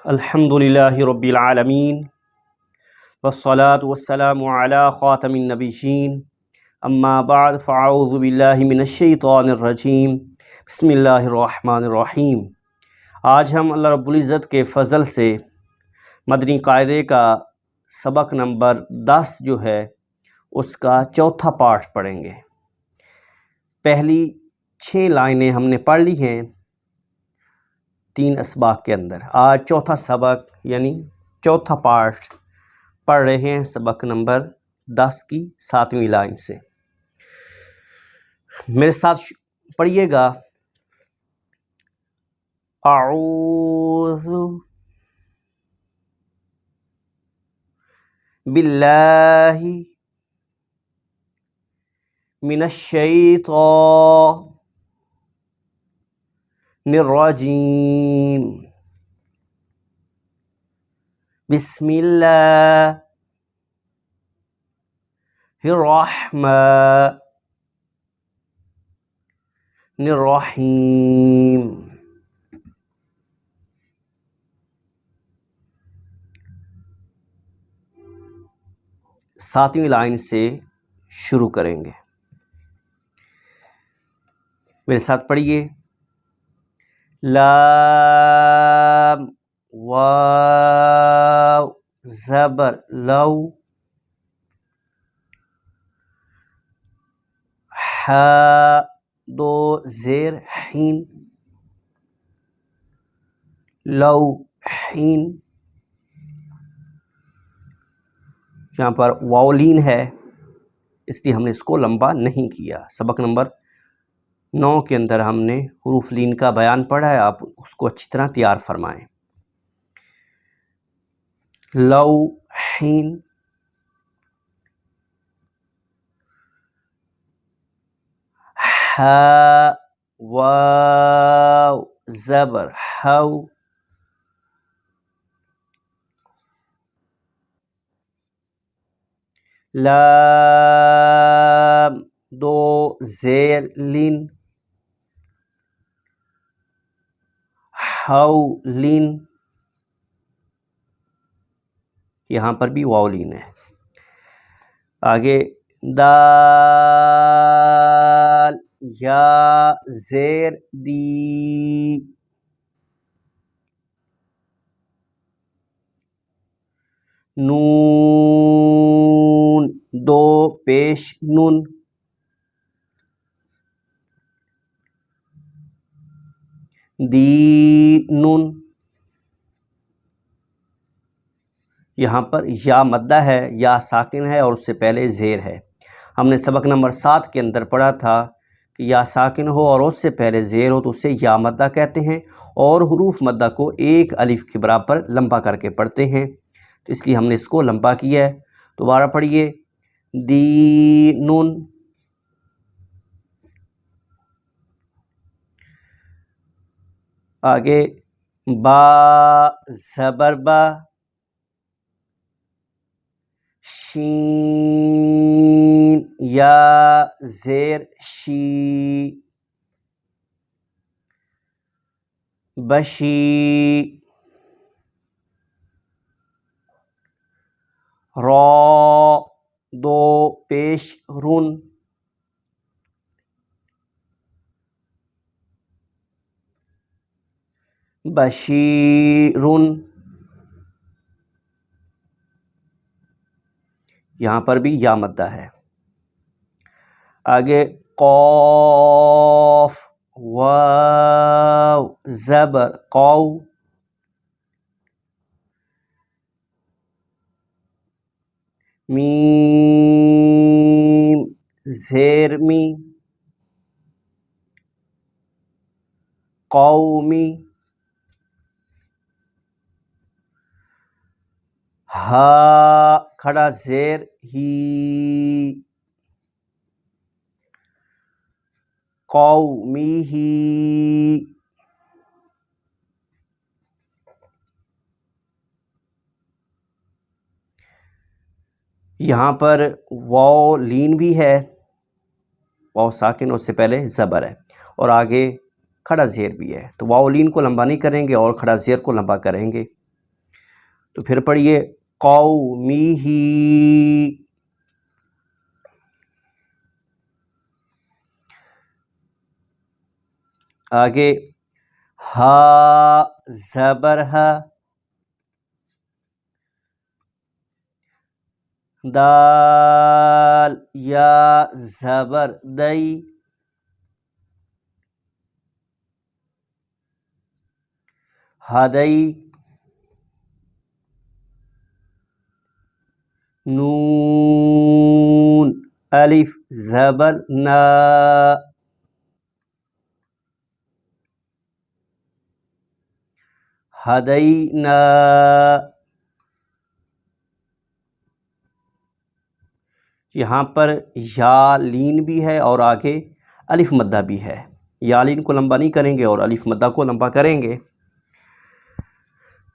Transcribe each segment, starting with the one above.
الحمدللہ رب العالمین والصلاة والسلام علی خاتم النبیین اما بعد فاعوذ باللہ من الشیطان الرجیم بسم اللہ الرحمن الرحیم۔ آج ہم اللہ رب العزت کے فضل سے مدنی قاعدے کا سبق نمبر 10 جو ہے اس کا چوتھا پارٹ پڑھیں گے۔ پہلی 6 لائنیں ہم نے پڑھ لی ہیں 3 اسباق کے اندر۔ آج چوتھا سبق یعنی چوتھا پارٹ پڑھ رہے ہیں سبق نمبر 10 کی 7ویں لائن سے۔ میرے ساتھ پڑھیے گا، اعوذ باللہ من الشیطان الرجیم، بسم اللہ الرحمن الرحیم۔ ساتویں لائن سے شروع کریں گے، میرے ساتھ پڑھیے۔ لام واو زبر لو، ہا دو زیر حین، لو حین۔ یہاں پر واولین ہے اس لیے ہم نے اس کو لمبا نہیں کیا۔ سبق نمبر 9 کے اندر ہم نے حروف لین کا بیان پڑھا ہے، آپ اس کو اچھی طرح تیار فرمائیں۔ لو حین، ہا واو زبر ہو، لام دو زیر لین، حولین۔ یہاں پر بھی واولین ہے۔ آگے دال یا زیر دی، نون دو پیش نون، دینن۔ یہاں پر یا مدہ ہے، یا ساکن ہے اور اس سے پہلے زیر ہے۔ ہم نے سبق نمبر 7 کے اندر پڑھا تھا کہ یا ساکن ہو اور اس سے پہلے زیر ہو تو اسے یا مدہ کہتے ہیں، اور حروف مدہ کو ایک الف کے برابر لمبا کر کے پڑھتے ہیں، تو اس لیے ہم نے اس کو لمبا کیا ہے۔ دوبارہ پڑھیے، دینن۔ آگے با زبر با، شین یا زیر شی، بشی۔ را دو پیش رن، بشیرن۔ یہاں پر بھی یا مدہ ہے۔ آگے قاف واو زبر قو، میم زیر می، قومی۔ ہا کھڑا زیر ہی، قومی ہی۔ یہاں پر واو لین بھی ہے، واو ساکن اس سے پہلے زبر ہے اور آگے کھڑا زیر بھی ہے، تو واو لین کو لمبا نہیں کریں گے اور کھڑا زیر کو لمبا کریں گے. تو پھر پڑھیے قومہ، آگے ہا زبر ہا، دال یا زبر دئی، ہدئی، نون الف زبر نا، ہدینا، یہاں پر یا لین بھی ہے اور آگے الف مدہ بھی ہے، یا لین کو لمبا نہیں کریں گے اور الف مدہ کو لمبا کریں گے۔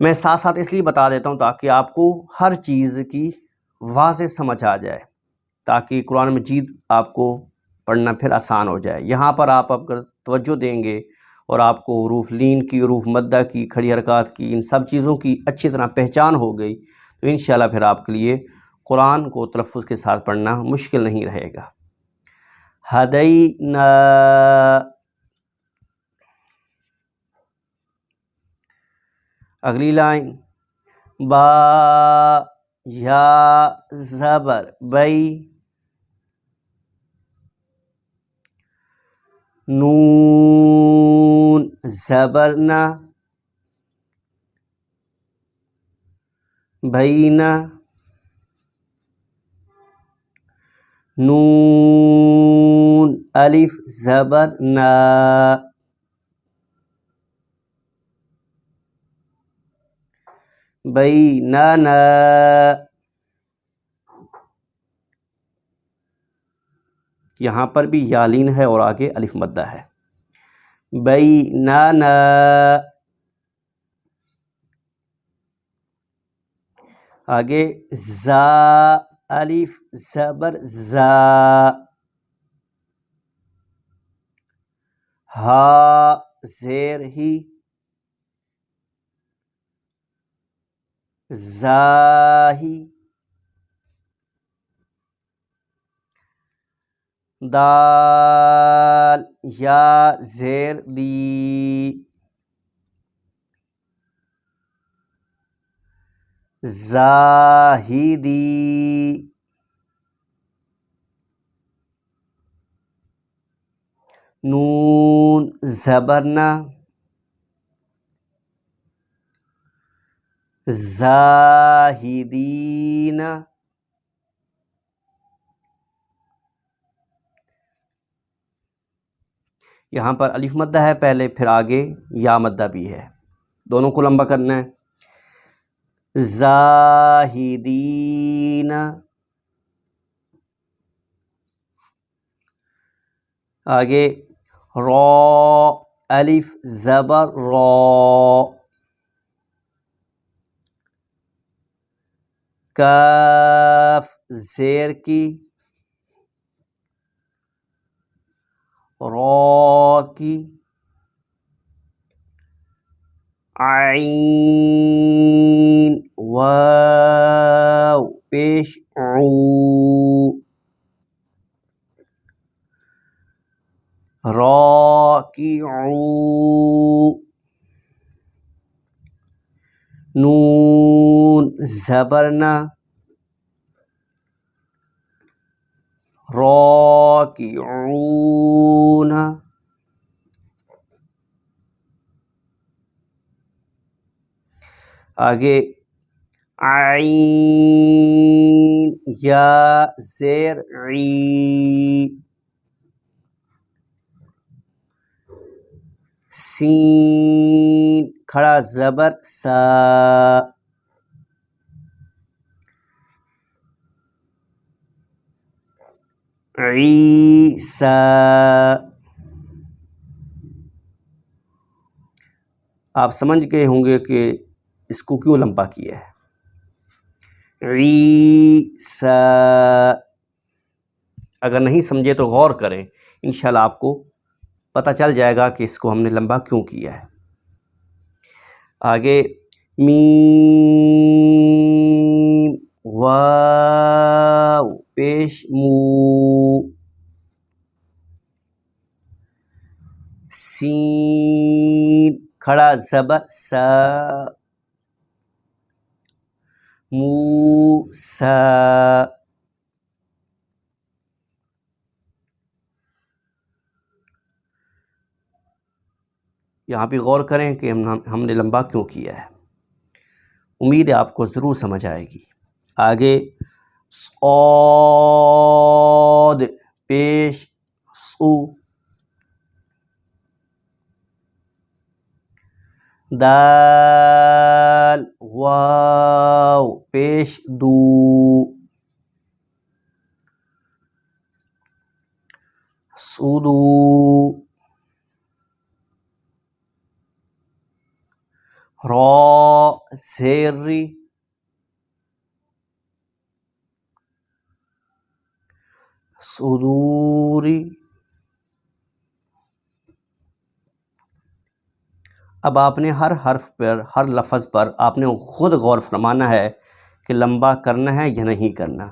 میں ساتھ ساتھ اس لیے بتا دیتا ہوں تاکہ آپ کو ہر چیز کی واضح سمجھ آ جائے، تاکہ قرآن مجید آپ کو پڑھنا پھر آسان ہو جائے۔ یہاں پر آپ اگر توجہ دیں گے اور آپ کو حروف لین کی، حروف مدہ کی، کھڑی حرکات کی، ان سب چیزوں کی اچھی طرح پہچان ہو گئی تو انشاءاللہ پھر آپ کے لیے قرآن کو تلفظ کے ساتھ پڑھنا مشکل نہیں رہے گا۔ ہدینا، اگلی لائن با یا زبر بئی، نون زبر نا، بینا، نون الف زبر نا، بیننا، یہاں پر بھی یا لین ہے اور آگے الف مدہ ہے، بیننا، آگے زا الف زبر زا، ہا زیر ہی، زاہی، دال یا زیر دی، زاہدی، نون زبر نا، زاہدین، یہاں پر الف مدہ ہے پہلے، پھر آگے یا مدہ بھی ہے، دونوں کو لمبا کرنا ہے، زاہدین، آگے را الف زبر را، کاف زیر کی، را کی، عین واو پیش عو، راکعو، نون زبر نا، راکعون، آگے عین یا زیر عی، سین کھڑا زبر سا، عیسیٰ، آپ سمجھ گئے ہوں گے کہ اس کو کیوں لمبا کیا ہے، عیسیٰ۔ اگر نہیں سمجھے تو غور کریں، انشاءاللہ آپ کو پتہ چل جائے گا کہ اس کو ہم نے لمبا کیوں کیا ہے۔ آگے میم واو پیش مو سین کھڑا زبر سا موسیٰ یہاں پہ غور کریں کہ ہم نے لمبا کیوں کیا ہے. امید ہے آپ کو ضرور سمجھ آئے گی. آگے صاد پیش سو دال واو پیش دو سودو را زیری صدوری. اب آپ نے ہر حرف پر ہر لفظ پر آپ نے خود غور فرمانا ہے کہ لمبا کرنا ہے یا نہیں کرنا.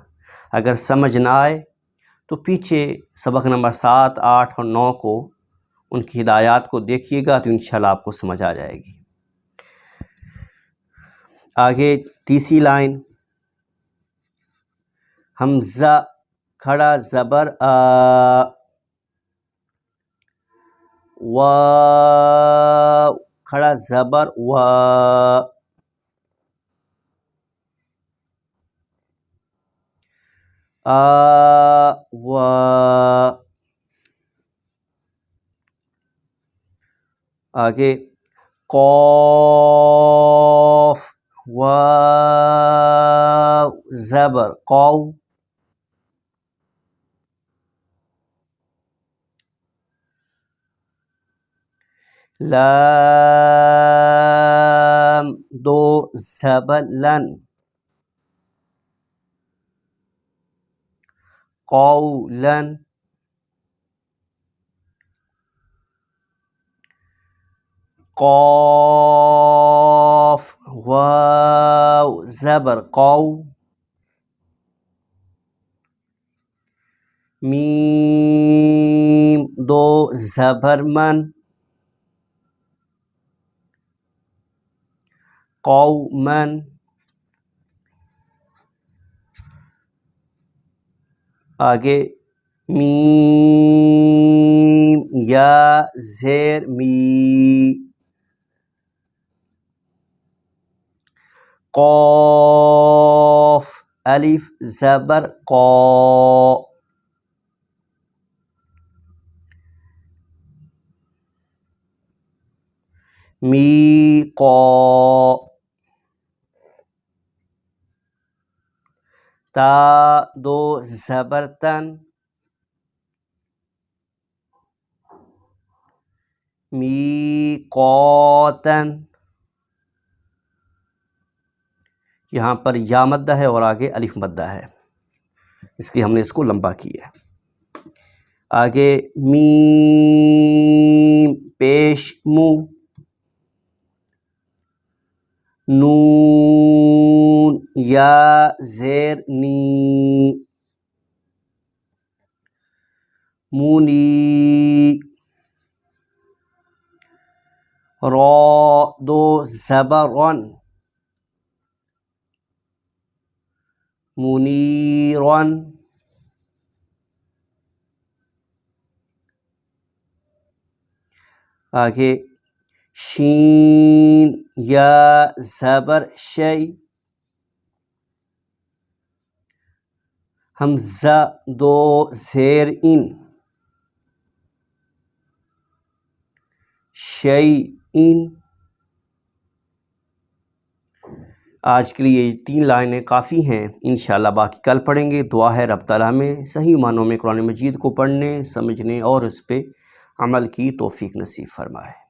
اگر سمجھ نہ آئے تو پیچھے سبق نمبر 7, 8 اور 9 کو ان کی ہدایات کو دیکھیے گا تو انشاءاللہ آپ کو سمجھ آ جائے گی. آگے تیسری لائن حمزہ کھڑا زبر آ واو کھڑا زبر وا آ وا. آگے قاف واو زبر قو لام دو زبر لن قولا قاف واو زبر قو میم دو زبر من قوما. آگے میم یا زیر می قاف الف زبر قا می قا. تا دو زبر تن می قاتن. یہاں پر یا مدہ ہے اور آگے الف مدہ ہے اس لیے ہم نے اس کو لمبا کیا ہے. آگے میم پیش مو نون یا زیر نی مونی را دو زبر رن منیرن. آگے شین یا زبر شی حمزہ دو زیر ان شی ان. آج کے لیے یہ 3 لائنیں کافی ہیں. انشاءاللہ باقی کل پڑھیں گے. دعا ہے رب تعالیٰ میں صحیح معنوں میں قرآن مجید کو پڑھنے سمجھنے اور اس پہ عمل کی توفیق نصیب فرمائے.